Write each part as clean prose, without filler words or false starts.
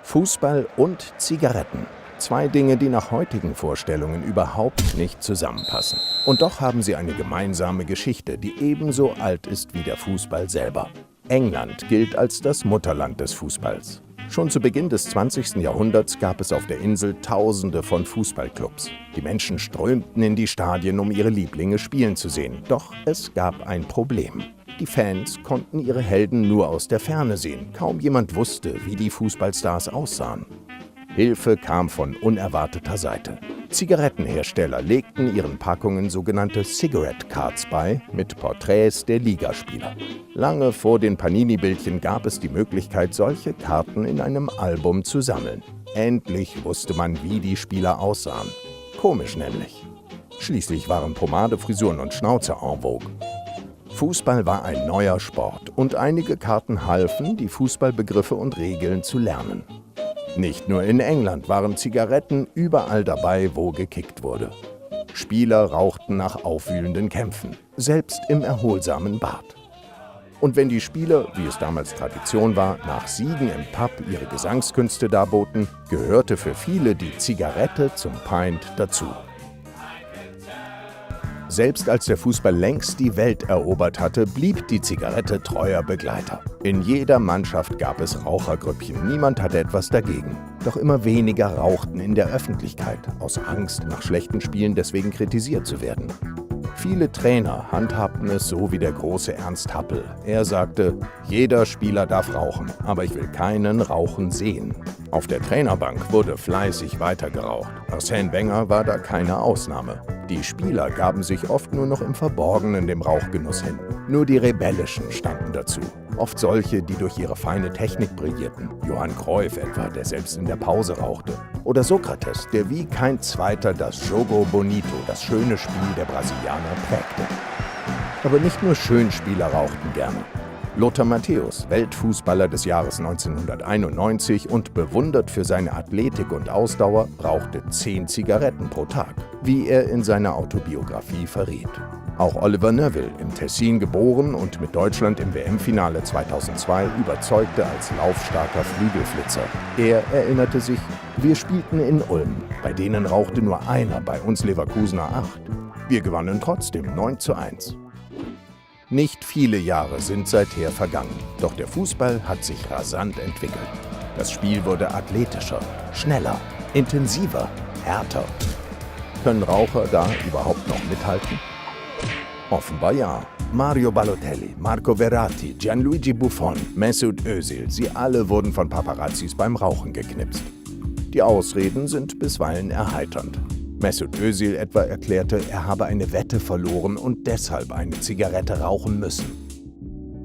Fußball und Zigaretten. Zwei Dinge, die nach heutigen Vorstellungen überhaupt nicht zusammenpassen. Und doch haben sie eine gemeinsame Geschichte, die ebenso alt ist wie der Fußball selber. England gilt als das Mutterland des Fußballs. Schon zu Beginn des 20. Jahrhunderts gab es auf der Insel Tausende von Fußballclubs. Die Menschen strömten in die Stadien, um ihre Lieblinge spielen zu sehen. Doch es gab ein Problem. Die Fans konnten ihre Helden nur aus der Ferne sehen. Kaum jemand wusste, wie die Fußballstars aussahen. Hilfe kam von unerwarteter Seite. Zigarettenhersteller legten ihren Packungen sogenannte Cigarette Cards bei, mit Porträts der Ligaspieler. Lange vor den Panini-Bildchen gab es die Möglichkeit, solche Karten in einem Album zu sammeln. Endlich wusste man, wie die Spieler aussahen. Komisch nämlich. Schließlich waren Pomade, Frisuren und Schnauze en vogue. Fußball war ein neuer Sport und einige Karten halfen, die Fußballbegriffe und Regeln zu lernen. Nicht nur in England waren Zigaretten überall dabei, wo gekickt wurde. Spieler rauchten nach aufwühlenden Kämpfen, selbst im erholsamen Bad. Und wenn die Spieler, wie es damals Tradition war, nach Siegen im Pub ihre Gesangskünste darboten, gehörte für viele die Zigarette zum Pint dazu. Selbst als der Fußball längst die Welt erobert hatte, blieb die Zigarette treuer Begleiter. In jeder Mannschaft gab es Rauchergrüppchen, niemand hatte etwas dagegen. Doch immer weniger rauchten in der Öffentlichkeit, aus Angst, nach schlechten Spielen deswegen kritisiert zu werden. Viele Trainer handhabten es so wie der große Ernst Happel. Er sagte, jeder Spieler darf rauchen, aber ich will keinen rauchen sehen. Auf der Trainerbank wurde fleißig weitergeraucht. Arsène Wenger war da keine Ausnahme. Die Spieler gaben sich oft nur noch im Verborgenen dem Rauchgenuss hin. Nur die Rebellischen standen dazu. Oft solche, die durch ihre feine Technik brillierten. Johann Cruyff etwa, der selbst in der Pause rauchte. Oder Sokrates, der wie kein Zweiter das Jogo Bonito, das schöne Spiel der Brasilianer, prägte. Aber nicht nur Schönspieler rauchten gerne. Lothar Matthäus, Weltfußballer des Jahres 1991 und bewundert für seine Athletik und Ausdauer, rauchte 10 Zigaretten pro Tag, wie er in seiner Autobiografie verriet. Auch Oliver Neuville, im Tessin geboren und mit Deutschland im WM-Finale 2002 überzeugte als laufstarker Flügelflitzer. Er erinnerte sich, wir spielten in Ulm, bei denen rauchte nur einer, bei uns Leverkusener 8. Wir gewannen trotzdem 9:1. Nicht viele Jahre sind seither vergangen, doch der Fußball hat sich rasant entwickelt. Das Spiel wurde athletischer, schneller, intensiver, härter. Können Raucher da überhaupt noch mithalten? Offenbar ja. Mario Balotelli, Marco Verratti, Gianluigi Buffon, Mesut Özil, sie alle wurden von Paparazzis beim Rauchen geknipst. Die Ausreden sind bisweilen erheiternd. Mesut Özil etwa erklärte, er habe eine Wette verloren und deshalb eine Zigarette rauchen müssen.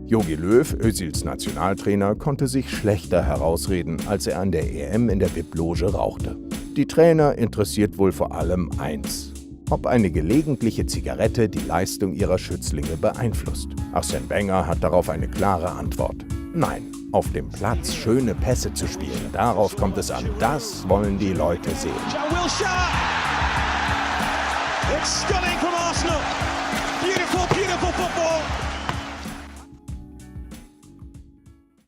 Jogi Löw, Özils Nationaltrainer, konnte sich schlechter herausreden, als er an der EM in der VIP-Loge rauchte. Die Trainer interessiert wohl vor allem eins: ob eine gelegentliche Zigarette die Leistung ihrer Schützlinge beeinflusst. Arsène Wenger hat darauf eine klare Antwort: Nein. Auf dem Platz schöne Pässe zu spielen, darauf kommt es an. Das wollen die Leute sehen. It's stunning from Arsenal.